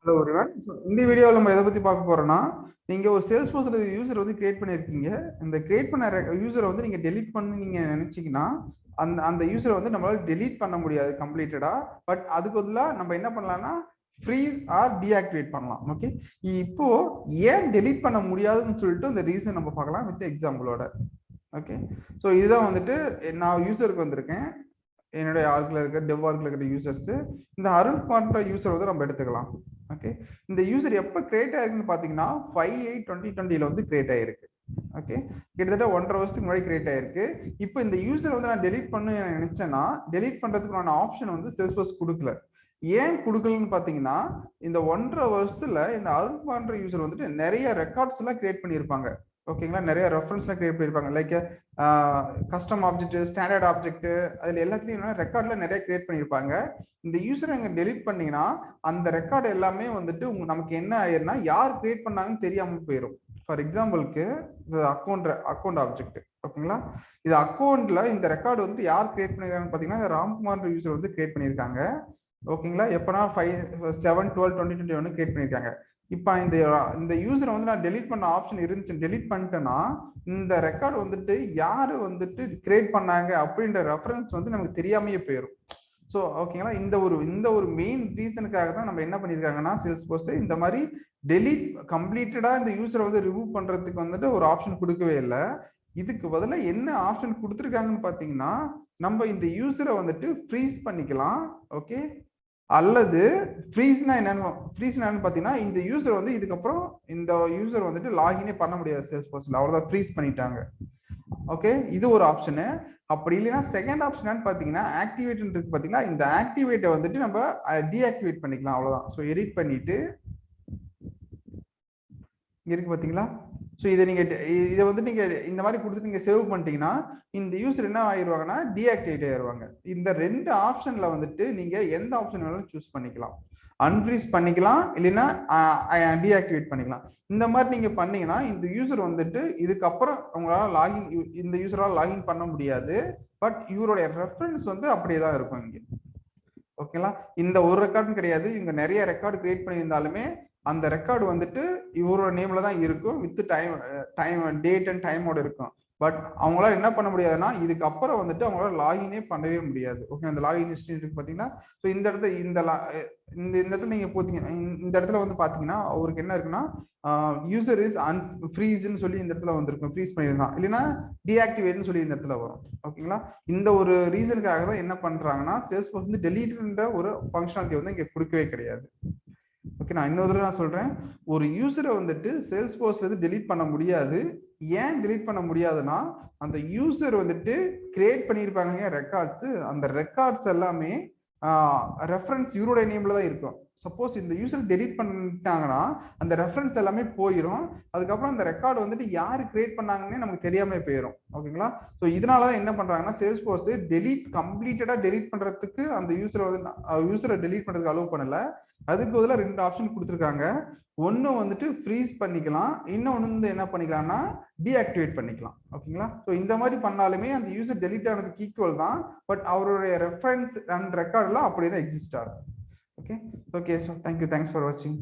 Hello everyone. இந்த வீடியோவில் நம்ம எதை பற்றி பார்க்க போறோம்னா, நீங்க ஒரு சேல்ஸ்ஃபோர்ஸ்ல யூசர் வந்து கிரியேட் பண்ணியிருக்கீங்க. இந்த கிரியேட் பண்ண யூசரை வந்து நீங்க டெலீட் பண்ணி நீங்க நினைச்சீங்கன்னா, அந்த அந்த யூசரை வந்து நம்மளால டெலீட் பண்ண முடியாது கம்ப்ளீட்டடா. பட் அதுக்கு பதிலாக நம்ம என்ன பண்ணலாம்னா ஃப்ரீஸ் ஆர் டீஆக்டிவேட் பண்ணலாம். ஓகே, இப்போ ஏன் டெலீட் பண்ண முடியாதுன்னு சொல்லிட்டு இந்த ரீசன் நம்ம பார்க்கலாம் வித் எக்ஸாம்பிளோட. ஓகே, ஸோ இதுதான் வந்துட்டு நான் யூசருக்கு வந்திருக்கேன். என்னுடைய ஆர்க்கில் இருக்க டெவ் ஆர்க்கில் இருக்கிற யூசர்ஸ். இந்த அருண் பண்ற யூசர் வந்து நம்ம எடுத்துக்கலாம். ஓகே, இந்த யூசர் எப்போ கிரியேட் ஆயிருக்குன்னு பார்த்தீங்கன்னா 5/8/2020 வந்து கிரியேட் ஆயிருக்கு. ஓகே, கிட்டத்தட்ட 1.5 வருஷத்துக்கு முன்னாடி கிரியேட் ஆயிருக்கு. இப்போ இந்த யூசர் வந்து நான் டெலீட் பண்ண நினைச்சேன்னா டெலீட் பண்றதுக்கான ஆப்ஷன் வந்து சேல்ஸ்ஃபோர்ஸ் கொடுக்கல. ஏன் கொடுக்கலன்னு பார்த்தீங்கன்னா, இந்த 1.5 வருஷத்துல இந்த அருண் பண்ற யூசர் வந்துட்டு நிறைய ரெக்கார்ட்ஸ் எல்லாம் கிரியேட் பண்ணியிருப்பாங்க. ஓகேங்களா, நிறைய ரெஃபரன்ஸ்லாம் கிரியேட் பண்ணியிருப்பாங்க. Like custom object, standard object, அதில் எல்லாத்துலையும் ரெக்கார்ட்ல நிறைய கிரியேட் பண்ணியிருப்பாங்க. இந்த யூசரை அங்கே டெலீட் பண்ணீங்கன்னா அந்த ரெக்கார்டு எல்லாமே வந்துட்டு நமக்கு என்ன ஆயிருன்னா யார் கிரியேட் பண்ணாங்கன்னு தெரியாமல் போயிடும். ஃபார் எக்ஸாம்பிளுக்கு இது அக்கௌண்ட் ஆப்ஜெக்ட். ஓகேங்களா, இது அக்கௌண்ட்ல இந்த ரெக்கார்டு வந்துட்டு யார் கிரியேட் பண்ணிருக்காங்கன்னு பார்த்தீங்கன்னா ராம்குமார் யூசர் வந்து கிரியேட் பண்ணியிருக்காங்க. ஓகேங்களா, எப்போனா 5/7/12/2021 கிரியேட் பண்ணியிருக்காங்க. இப்போ இந்த யூசரை வந்து நான் டெலீட் பண்ண ஆப்ஷன் இருந்துச்சு, டெலீட் பண்ணிட்டேன்னா இந்த ரெக்கார்டு வந்துட்டு யாரு வந்துட்டு கிரியேட் பண்ணாங்க அப்படின்ற ரெஃபரன்ஸ் வந்து நமக்கு தெரியாமையே போயிடும். ஸோ ஓகேங்களா, இந்த ஒரு மெயின் ரீசனுக்காக தான் நம்ம என்ன பண்ணியிருக்காங்கன்னா சேல்ஸ்ஃபோர்ஸ் இந்த மாதிரி டெலீட் கம்ப்ளீட்டடா இந்த யூசரை வந்து ரிமூவ் பண்றதுக்கு வந்துட்டு ஒரு ஆப்ஷன் கொடுக்கவே இல்லை. இதுக்கு பதிலாக என்ன ஆப்ஷன் கொடுத்துருக்காங்கன்னு பார்த்தீங்கன்னா, நம்ம இந்த யூசரை வந்துட்டு ஃப்ரீஸ் பண்ணிக்கலாம். ஓகே, அல்லது ஃப்ரீஸ்னா என்னன்னு பார்த்தீங்கன்னா இந்த யூசர் வந்து இதுக்கப்புறம் இந்த யூசர் வந்துட்டு லாகினே பண்ண முடியாது சேல்ஸ்ஃபோர்ஸ்ல, அவ்வளோதான், ஃப்ரீஸ் பண்ணிட்டாங்க. ஓகே, இது ஒரு ஆப்ஷனு. அப்படி இல்லைன்னா செகண்ட் ஆப்ஷன் பார்த்தீங்கன்னா ஆக்டிவேட் இருக்கு. பார்த்தீங்கன்னா இந்த ஆக்டிவேட்டை வந்துட்டு நம்ம டீஆக்டிவேட் பண்ணிக்கலாம், அவ்வளோதான். ஸோ எடிட் பண்ணிட்டு இருக்கு பார்த்தீங்களா. ஸோ இதை வந்து நீங்க இந்த மாதிரி கொடுத்து நீங்க சேவ் பண்ணிட்டீங்கன்னா இந்த யூசர் என்ன ஆயிடுவாங்கன்னா டீஆக்டிவேட் ஆயிடுவாங்க. இந்த ரெண்டு ஆப்ஷன்ல வந்துட்டு நீங்க எந்த ஆப்ஷன் வேணாலும் சூஸ் பண்ணிக்கலாம். அன்ஃப்ரீஸ் பண்ணிக்கலாம், இல்லைன்னா டீஆக்டிவேட் பண்ணிக்கலாம். இந்த மாதிரி நீங்க பண்ணீங்கன்னா இந்த யூசர் வந்துட்டு இதுக்கப்புறம் உங்களால இந்த யூசரால் லாகின் பண்ண முடியாது. பட் இவருடைய ரெஃபரன்ஸ் வந்து அப்படியே தான் இருக்கும் இங்க. ஓகேங்களா, இந்த ஒரு ரெக்கார்டும் கிடையாது, இவங்க நிறைய ரெக்கார்டு கிரியேட் பண்ணியிருந்தாலுமே அந்த ரெக்கார்டு வந்துட்டு இவரோட நேம்ல தான் இருக்கும், வித் டேட் அண்ட் டைமோட இருக்கும். பட் அவங்களால என்ன பண்ண முடியாதுன்னா இதுக்கப்புறம் வந்துட்டு அவங்களால லாகினே பண்ணவே முடியாது. ஓகே, அந்த லாகின் ஹிஸ்டரி இருக்கு பார்த்தீங்கன்னா. ஸோ இந்த இடத்துல இந்த இடத்துல நீங்க போத்தீங்க, இந்த இடத்துல வந்து பாத்தீங்கன்னா அவருக்கு என்ன இருக்குன்னா யூசர் இஸ் ஃப்ரீஸ்ன்னு சொல்லி இந்த இடத்துல வந்திருக்கும், ஃப்ரீஸ் பண்ணிருந்தான், இல்லைன்னா டீஆக்டிவேட்னு சொல்லி இந்த இடத்துல வரும். ஓகேங்களா, இந்த ஒரு ரீசனுக்காக தான் என்ன பண்றாங்கன்னா சேல்ஸ்ஃபோர்ஸ் வந்து டெலீட்ன்ற ஒரு ஃபங்க்ஷனாலிட்டி வந்து இங்க கொடுக்கவே கிடையாது. ஓகே, நான் இன்னொரு தடவை நான் சொல்றேன், ஒரு யூசரை வந்துட்டு சேல்ஸ்ஃபோர்ஸ்ல இருந்து டெலீட் பண்ண முடியாது. ஏன் டெலீட் பண்ண முடியாதுன்னா அந்த யூசர் வந்துட்டு கிரியேட் பண்ணியிருப்பாங்க ரெக்கார்ட்ஸ், அந்த ரெக்கார்ட்ஸ் எல்லாமே ரெஃபரன்ஸ் இவருடைய நேம்ல தான் இருக்கும். சப்போஸ் இந்த யூசர் டெலீட் பண்ணிட்டாங்கன்னா அந்த ரெஃபரன்ஸ் எல்லாமே போயிடும். அதுக்கப்புறம் அந்த ரெக்கார்டு வந்துட்டு யாரு கிரியேட் பண்ணாங்கன்னே நமக்கு தெரியாம போயிடும். ஓகேங்களா, ஸோ இதனாலதான் என்ன பண்றாங்கன்னா சேல்ஸ்ஃபோர்ஸ் கம்ப்ளீட்டடா டெலீட் பண்றதுக்கு அந்த யூசரை டெலீட் பண்றதுக்கு அலோவ் பண்ணல. அதுக்கு பதிலாக ரெண்டு ஆப்ஷன் கொடுத்துருக்காங்க. ஒன்னு வந்துட்டு ஃப்ரீஸ் பண்ணிக்கலாம், இன்னொன்னு வந்து என்ன பண்ணிக்கலாம்னா டீஆக்டிவேட் பண்ணிக்கலாம். ஓகேங்களா, ஸோ இந்த மாதிரி பண்ணாலுமே அந்த யூசர் டெலீட் ஆனதுக்கு ஈக்குவல் தான். பட் அவருடைய ரெஃபரன்ஸ் அண்ட் ரெக்கார்ட்லாம் அப்படியே தான் எக்ஸிஸ்ட் ஆகும். Okay, so thank you, thanks for வாட்சிங்.